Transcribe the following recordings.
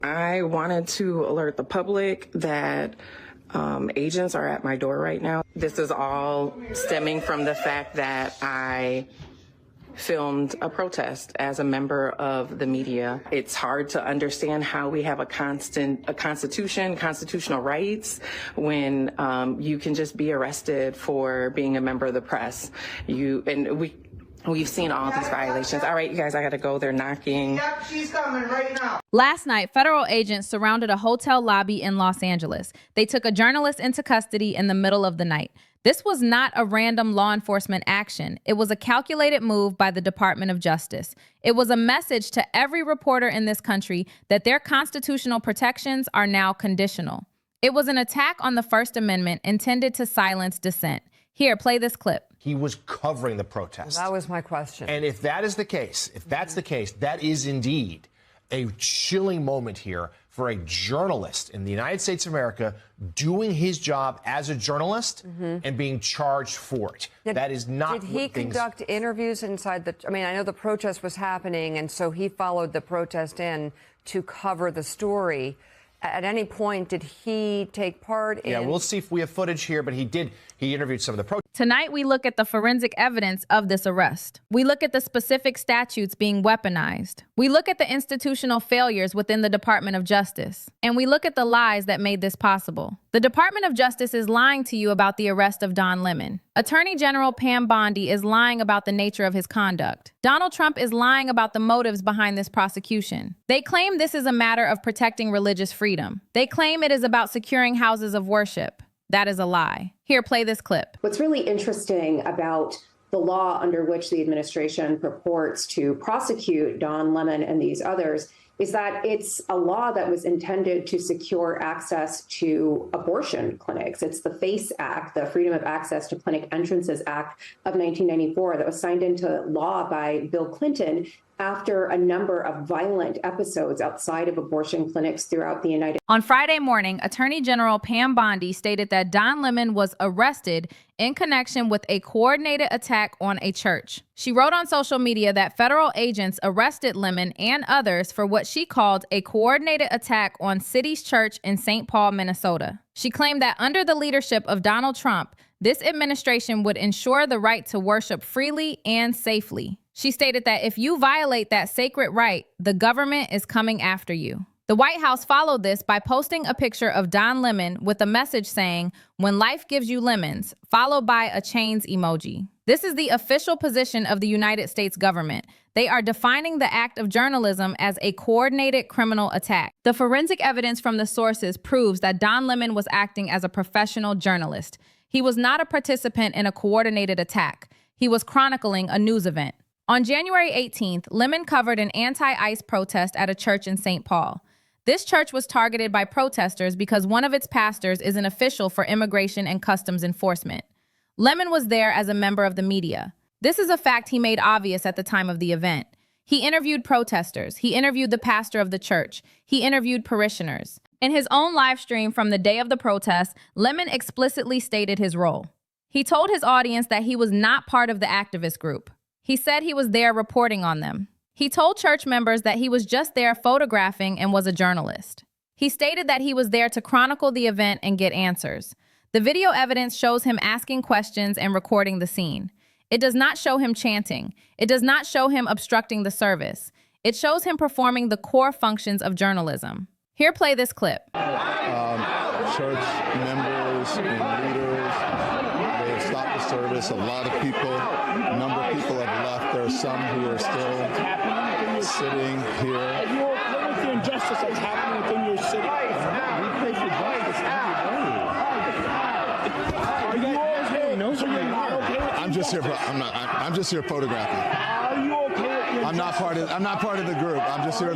I wanted to alert the public that agents are at my door right now. This is all stemming from the fact that I filmed a protest as a member of the media. It's hard to understand how we have a constitution, constitutional rights, when you can just be arrested for being a member of the press. We've seen all these violations. All right, you guys, I gotta go. They're knocking. Yep, she's coming right now. Last night, federal agents surrounded a hotel lobby in Los Angeles. They took a journalist into custody in the middle of the night. This was not a random law enforcement action. It was a calculated move by the Department of Justice. It was a message to every reporter in this country that their constitutional protections are now conditional. It was an attack on the First Amendment intended to silence dissent. Here, play this clip. He was covering the protest. That was my question. And if that is the case, that is indeed a chilling moment here for a journalist in the United States of America doing his job as a journalist and being charged for it. That is not. Did he conduct interviews inside the? I mean, I know the protest was happening, and so he followed the protest in to cover the story. At any point, did he take part in? Yeah, we'll see if we have footage here, but he did. He interviewed some of the protesters. Tonight, we look at the forensic evidence of this arrest. We look at the specific statutes being weaponized. We look at the institutional failures within the Department of Justice. And we look at the lies that made this possible. The Department of Justice is lying to you about the arrest of Don Lemon. Attorney General Pam Bondi is lying about the nature of his conduct. Donald Trump is lying about the motives behind this prosecution. They claim this is a matter of protecting religious freedom. They claim it is about securing houses of worship. That is a lie. Here, play this clip. What's really interesting about the law under which the administration purports to prosecute Don Lemon and these others is that it's a law that was intended to secure access to abortion clinics. It's the FACE Act, the Freedom of Access to Clinic Entrances Act of 1994, that was signed into law by Bill Clinton after a number of violent episodes outside of abortion clinics throughout the United States. On Friday morning, Attorney General Pam Bondi stated that Don Lemon was arrested in connection with a coordinated attack on a church. She wrote on social media that federal agents arrested Lemon and others for what she called a coordinated attack on City's Church in St. Paul, Minnesota. She claimed that under the leadership of Donald Trump, this administration would ensure the right to worship freely and safely. She stated that if you violate that sacred right, the government is coming after you. The White House followed this by posting a picture of Don Lemon with a message saying, "When life gives you lemons," followed by a chains emoji. This is the official position of the United States government. They are defining the act of journalism as a coordinated criminal attack. The forensic evidence from the sources proves that Don Lemon was acting as a professional journalist. He was not a participant in a coordinated attack. He was chronicling a news event. On January 18th, Lemon covered an anti-ICE protest at a church in St. Paul. This church was targeted by protesters because one of its pastors is an official for Immigration and Customs Enforcement. Lemon was there as a member of the media. This is a fact he made obvious at the time of the event. He interviewed protesters. He interviewed the pastor of the church. He interviewed parishioners. In his own live stream from the day of the protest, Lemon explicitly stated his role. He told his audience that he was not part of the activist group. He said he was there reporting on them. He told church members that he was just there photographing and was a journalist. He stated that he was there to chronicle the event and get answers. The video evidence shows him asking questions and recording the scene. It does not show him chanting. It does not show him obstructing the service. It shows him performing the core functions of journalism. Here, play this clip. Church members and leaders, they have stopped the service. A lot of people, a number of people have left. There are some who are still sitting here. Are you okay with the injustice that's happening within your city? We pray for justice. Are you okay? No, sir, you're not okay. I'm just here. I'm just here photographing. Are you okay? I'm not part of the group. I'm just here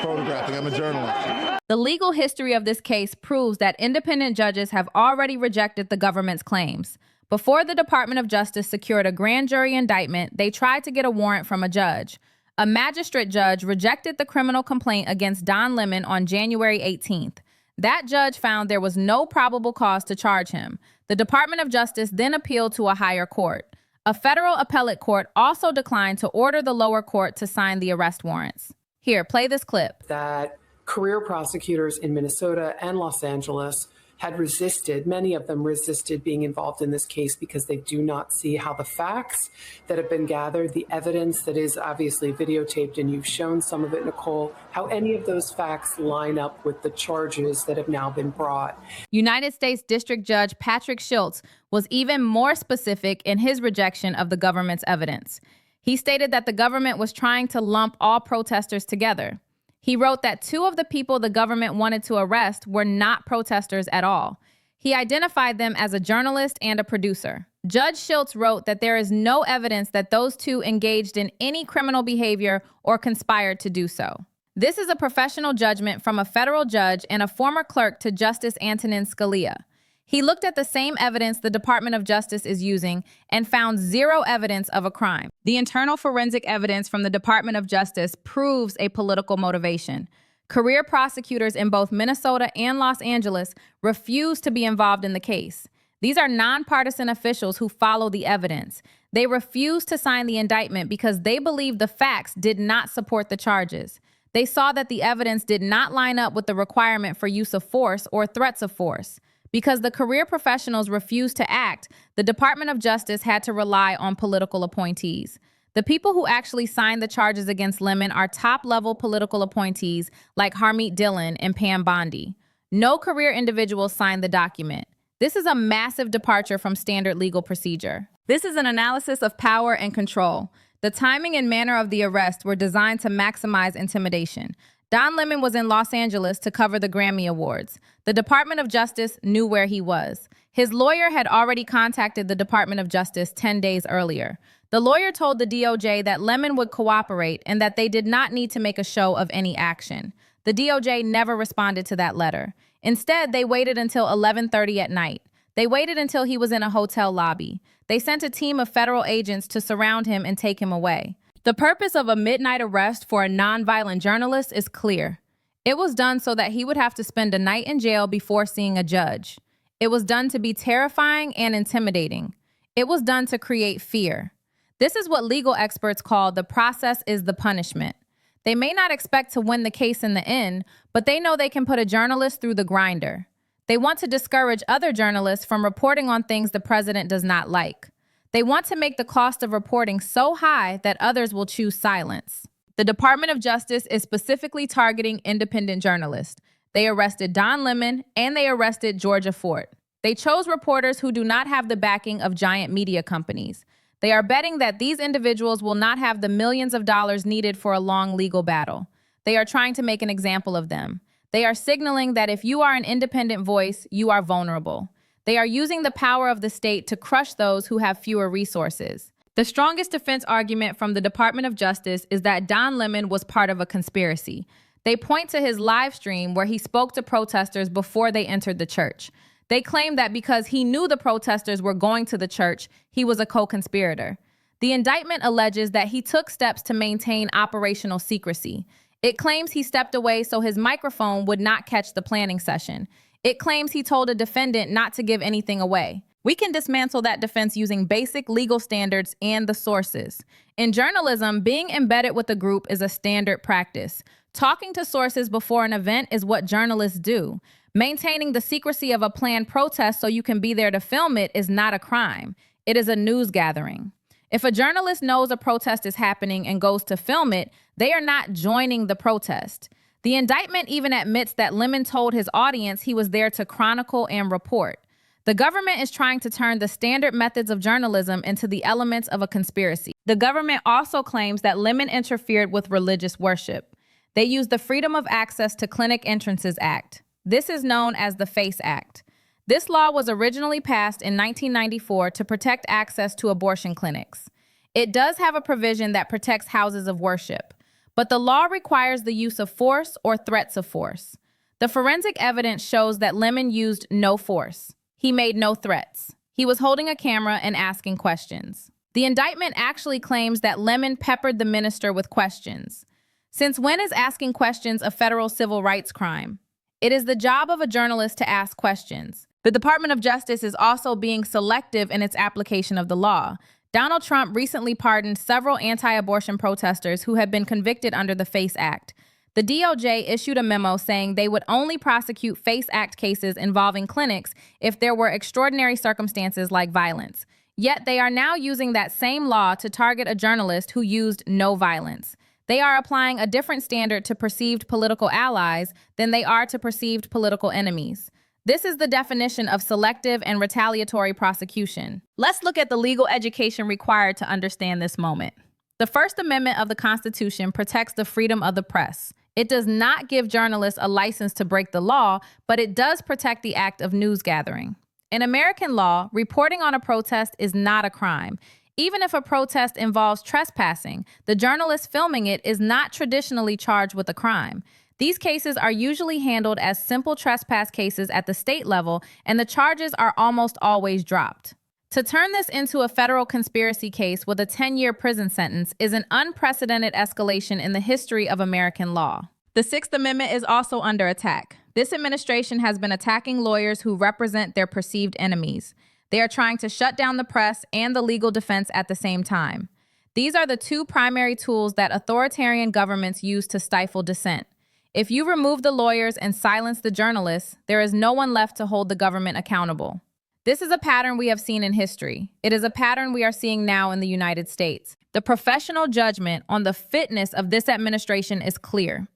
photographing. I'm a journalist. The legal history of this case proves that independent judges have already rejected the government's claims. Before the Department of Justice secured a grand jury indictment, they tried to get a warrant from a judge. A magistrate judge rejected the criminal complaint against Don Lemon on January 18th. That judge found there was no probable cause to charge him. The Department of Justice then appealed to a higher court. A federal appellate court also declined to order the lower court to sign the arrest warrants. Here, play this clip. That career prosecutors in Minnesota and Los Angeles had resisted, many of them resisted being involved in this case because they do not see how the facts that have been gathered, the evidence that is obviously videotaped, and you've shown some of it, Nicole, how any of those facts line up with the charges that have now been brought. United States District Judge Patrick Schultz was even more specific in his rejection of the government's evidence. He stated that the government was trying to lump all protesters together. He wrote that 2 of the people the government wanted to arrest were not protesters at all. He identified them as a journalist and a producer. Judge Schultz wrote that there is no evidence that those 2 engaged in any criminal behavior or conspired to do so. This is a professional judgment from a federal judge and a former clerk to Justice Antonin Scalia. He looked at the same evidence the Department of Justice is using and found 0 evidence of a crime. The internal forensic evidence from the Department of Justice proves a political motivation. Career prosecutors in both Minnesota and Los Angeles refuse to be involved in the case. These are nonpartisan officials who follow the evidence. They refuse to sign the indictment because they believe the facts did not support the charges. They saw that the evidence did not line up with the requirement for use of force or threats of force. Because the career professionals refused to act, the Department of Justice had to rely on political appointees. The people who actually signed the charges against Lemon are top-level political appointees like Harmeet Dillon and Pam Bondi. No career individuals signed the document. This is a massive departure from standard legal procedure. This is an analysis of power and control. The timing and manner of the arrest were designed to maximize intimidation. Don Lemon was in Los Angeles to cover the Grammy Awards. The Department of Justice knew where he was. His lawyer had already contacted the Department of Justice 10 days earlier. The lawyer told the DOJ that Lemon would cooperate and that they did not need to make a show of any action. The DOJ never responded to that letter. Instead, they waited until 11:30 at night. They waited until he was in a hotel lobby. They sent a team of federal agents to surround him and take him away. The purpose of a midnight arrest for a nonviolent journalist is clear. It was done so that he would have to spend a night in jail before seeing a judge. It was done to be terrifying and intimidating. It was done to create fear. This is what legal experts call the process is the punishment. They may not expect to win the case in the end, but they know they can put a journalist through the grinder. They want to discourage other journalists from reporting on things the president does not like. They want to make the cost of reporting so high that others will choose silence. The Department of Justice is specifically targeting independent journalists. They arrested Don Lemon and they arrested Georgia Fort. They chose reporters who do not have the backing of giant media companies. They are betting that these individuals will not have the millions of dollars needed for a long legal battle. They are trying to make an example of them. They are signaling that if you are an independent voice, you are vulnerable. They are using the power of the state to crush those who have fewer resources. The strongest defense argument from the Department of Justice is that Don Lemon was part of a conspiracy. They point to his live stream where he spoke to protesters before they entered the church. They claim that because he knew the protesters were going to the church, he was a co-conspirator. The indictment alleges that he took steps to maintain operational secrecy. It claims he stepped away so his microphone would not catch the planning session. It claims he told a defendant not to give anything away. We can dismantle that defense using basic legal standards and the sources. In journalism, being embedded with a group is a standard practice. Talking to sources before an event is what journalists do. Maintaining the secrecy of a planned protest so you can be there to film it is not a crime. It is a news gathering. If a journalist knows a protest is happening and goes to film it, they are not joining the protest. The indictment even admits that Lemon told his audience he was there to chronicle and report. The government is trying to turn the standard methods of journalism into the elements of a conspiracy. The government also claims that Lemon interfered with religious worship. They used the Freedom of Access to Clinic Entrances Act. This is known as the FACE Act. This law was originally passed in 1994 to protect access to abortion clinics. It does have a provision that protects houses of worship. But the law requires the use of force or threats of force. The forensic evidence shows that Lemon used no force. He made no threats. He was holding a camera and asking questions. The indictment actually claims that Lemon peppered the minister with questions. Since when is asking questions a federal civil rights crime? It is the job of a journalist to ask questions. The Department of Justice is also being selective in its application of the law. Donald Trump recently pardoned several anti-abortion protesters who had been convicted under the FACE Act. The DOJ issued a memo saying they would only prosecute FACE Act cases involving clinics if there were extraordinary circumstances like violence. Yet they are now using that same law to target a journalist who used no violence. They are applying a different standard to perceived political allies than they are to perceived political enemies. This is the definition of selective and retaliatory prosecution. Let's look at the legal education required to understand this moment. The First Amendment of the Constitution protects the freedom of the press. It does not give journalists a license to break the law, but it does protect the act of news gathering. In American law, reporting on a protest is not a crime. Even if a protest involves trespassing, the journalist filming it is not traditionally charged with a crime. These cases are usually handled as simple trespass cases at the state level, and the charges are almost always dropped. To turn this into a federal conspiracy case with a 10-year prison sentence is an unprecedented escalation in the history of American law. The Sixth Amendment is also under attack. This administration has been attacking lawyers who represent their perceived enemies. They are trying to shut down the press and the legal defense at the same time. These are the two primary tools that authoritarian governments use to stifle dissent. If you remove the lawyers and silence the journalists, there is no one left to hold the government accountable. This is a pattern we have seen in history. It is a pattern we are seeing now in the United States. The professional judgment on the fitness of this administration is clear.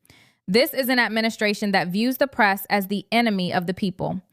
This is an administration that views the press as the enemy of the people.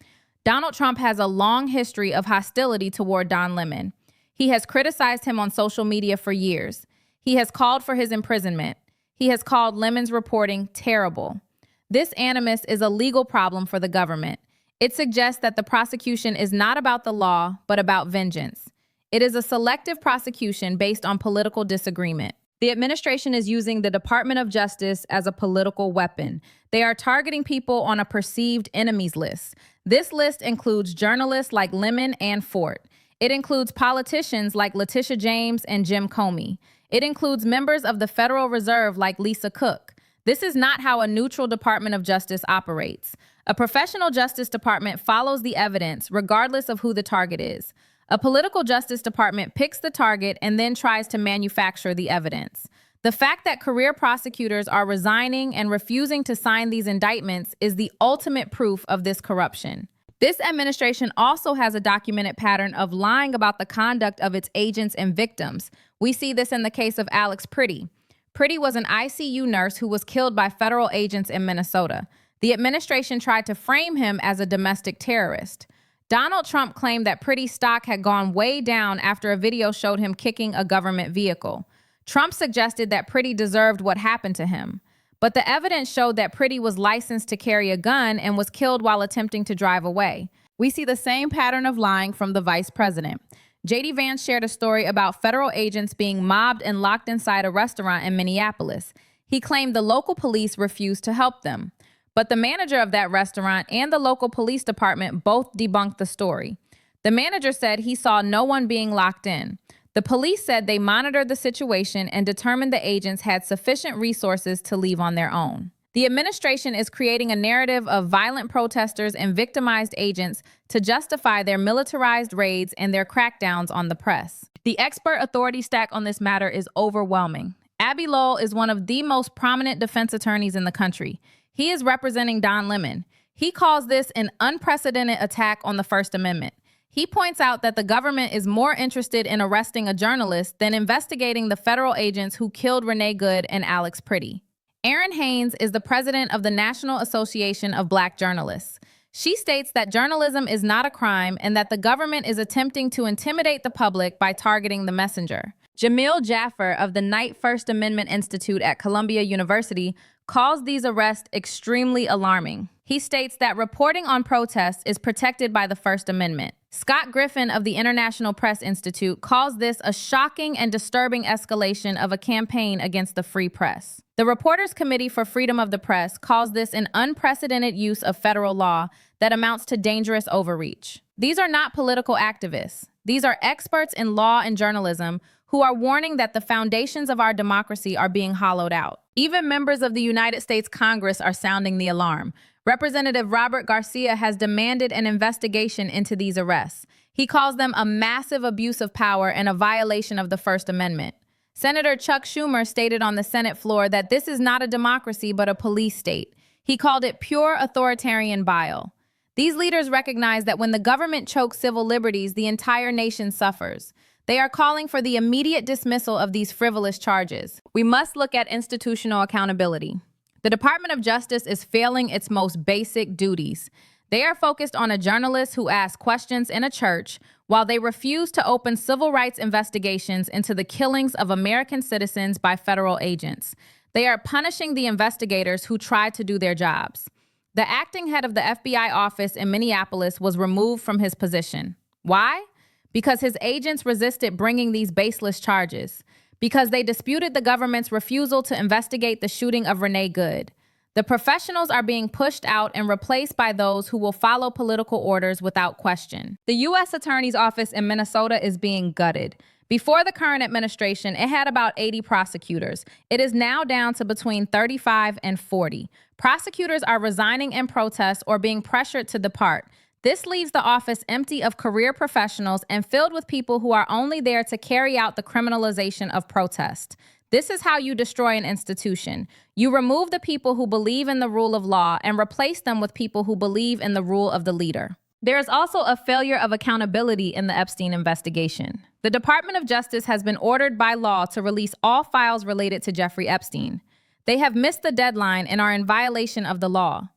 Donald Trump has a long history of hostility toward Don Lemon. He has criticized him on social media for years. He has called for his imprisonment. He has called Lemon's reporting terrible. This animus is a legal problem for the government. It suggests that the prosecution is not about the law, but about vengeance. It is a selective prosecution based on political disagreement. The administration is using the Department of Justice as a political weapon. They are targeting people on a perceived enemies list. This list includes journalists like Lemon and Fort. It includes politicians like Letitia James and Jim Comey. It includes members of the Federal Reserve like Lisa Cook. This is not how a neutral Department of Justice operates. A professional justice department follows the evidence regardless of who the target is. A political justice department picks the target and then tries to manufacture the evidence. The fact that career prosecutors are resigning and refusing to sign these indictments is the ultimate proof of this corruption. This administration also has a documented pattern of lying about the conduct of its agents and victims. We see this in the case of Alex Priddy. Priddy was an ICU nurse who was killed by federal agents in Minnesota. The administration tried to frame him as a domestic terrorist. Donald Trump claimed that Priddy's stock had gone way down after a video showed him kicking a government vehicle. Trump suggested that Priddy deserved what happened to him. But the evidence showed that Priddy was licensed to carry a gun and was killed while attempting to drive away. We see the same pattern of lying from the vice president. J.D. Vance shared a story about federal agents being mobbed and locked inside a restaurant in Minneapolis. He claimed the local police refused to help them. But the manager of that restaurant and the local police department both debunked the story. The manager said he saw no one being locked in. The police said they monitored the situation and determined the agents had sufficient resources to leave on their own. The administration is creating a narrative of violent protesters and victimized agents to justify their militarized raids and their crackdowns on the press. The expert authority stack on this matter is overwhelming. Abbe Lowell is one of the most prominent defense attorneys in the country. He is representing Don Lemon. He calls this an unprecedented attack on the First Amendment. He points out that the government is more interested in arresting a journalist than investigating the federal agents who killed Renee Good and Alex Priddy. Erin Haynes is the president of the National Association of Black Journalists. She states that journalism is not a crime and that the government is attempting to intimidate the public by targeting the messenger. Jamil Jaffer of the Knight First Amendment Institute at Columbia University calls these arrests extremely alarming. He states that reporting on protests is protected by the First Amendment. Scott Griffin of the International Press Institute calls this a shocking and disturbing escalation of a campaign against the free press. The Reporters Committee for Freedom of the Press calls this an unprecedented use of federal law that amounts to dangerous overreach. These are not political activists. These are experts in law and journalism who are warning that the foundations of our democracy are being hollowed out. Even members of the United States Congress are sounding the alarm. Representative Robert Garcia has demanded an investigation into these arrests. He calls them a massive abuse of power and a violation of the First Amendment. Senator Chuck Schumer stated on the Senate floor that this is not a democracy but a police state. He called it pure authoritarian bile. These leaders recognize that when the government chokes civil liberties, the entire nation suffers. They are calling for the immediate dismissal of these frivolous charges. We must look at institutional accountability. The Department of Justice is failing its most basic duties. They are focused on a journalist who asked questions in a church while they refuse to open civil rights investigations into the killings of American citizens by federal agents. They are punishing the investigators who tried to do their jobs. The acting head of the FBI office in Minneapolis was removed from his position. Why? Because his agents resisted bringing these baseless charges. Because they disputed the government's refusal to investigate the shooting of Renee Good. The professionals are being pushed out and replaced by those who will follow political orders without question. The U.S. Attorney's Office in Minnesota is being gutted. Before the current administration, it had about 80 prosecutors. It is now down to between 35 and 40. Prosecutors are resigning in protest or being pressured to depart. This leaves the office empty of career professionals and filled with people who are only there to carry out the criminalization of protest. This is how you destroy an institution. You remove the people who believe in the rule of law and replace them with people who believe in the rule of the leader. There is also a failure of accountability in the Epstein investigation. The Department of Justice has been ordered by law to release all files related to Jeffrey Epstein. They have missed the deadline and are in violation of the law.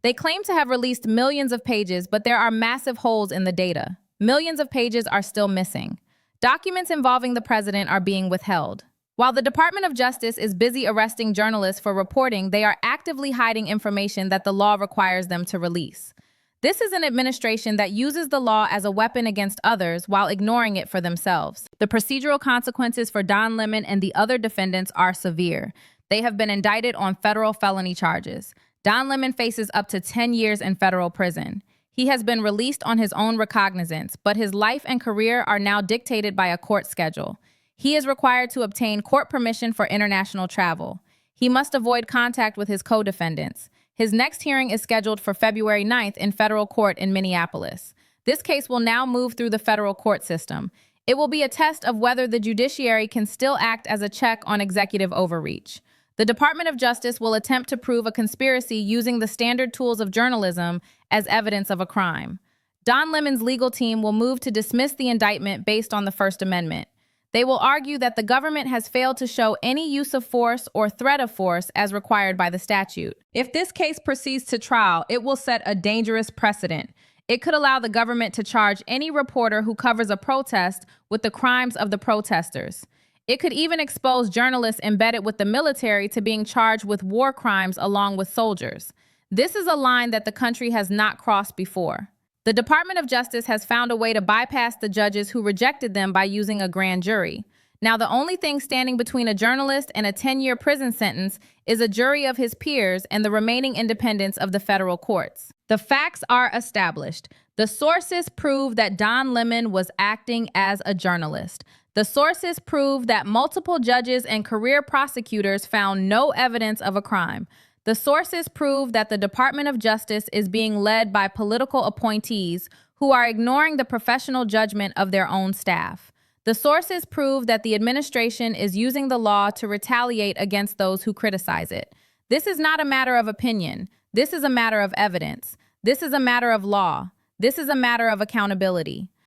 They claim to have released millions of pages, but there are massive holes in the data. Millions of pages are still missing. Documents involving the president are being withheld. While the Department of Justice is busy arresting journalists for reporting, they are actively hiding information that the law requires them to release. This is an administration that uses the law as a weapon against others while ignoring it for themselves. The procedural consequences for Don Lemon and the other defendants are severe. They have been indicted on federal felony charges. Don Lemon faces up to 10 years in federal prison. He has been released on his own recognizance, but his life and career are now dictated by a court schedule. He is required to obtain court permission for international travel. He must avoid contact with his co-defendants. His next hearing is scheduled for February 9th in federal court in Minneapolis. This case will now move through the federal court system. It will be a test of whether the judiciary can still act as a check on executive overreach. The Department of Justice will attempt to prove a conspiracy using the standard tools of journalism as evidence of a crime. Don Lemon's legal team will move to dismiss the indictment based on the First Amendment. They will argue that the government has failed to show any use of force or threat of force as required by the statute. If this case proceeds to trial, it will set a dangerous precedent. It could allow the government to charge any reporter who covers a protest with the crimes of the protesters. It could even expose journalists embedded with the military to being charged with war crimes along with soldiers. This is a line that the country has not crossed before. The Department of Justice has found a way to bypass the judges who rejected them by using a grand jury. Now, the only thing standing between a journalist and a 10-year prison sentence is a jury of his peers and the remaining independence of the federal courts. The facts are established. The sources prove that Don Lemon was acting as a journalist. The sources prove that multiple judges and career prosecutors found no evidence of a crime. The sources prove that the Department of Justice is being led by political appointees who are ignoring the professional judgment of their own staff. The sources prove that the administration is using the law to retaliate against those who criticize it. This is not a matter of opinion. This is a matter of evidence. This is a matter of law. This is a matter of accountability.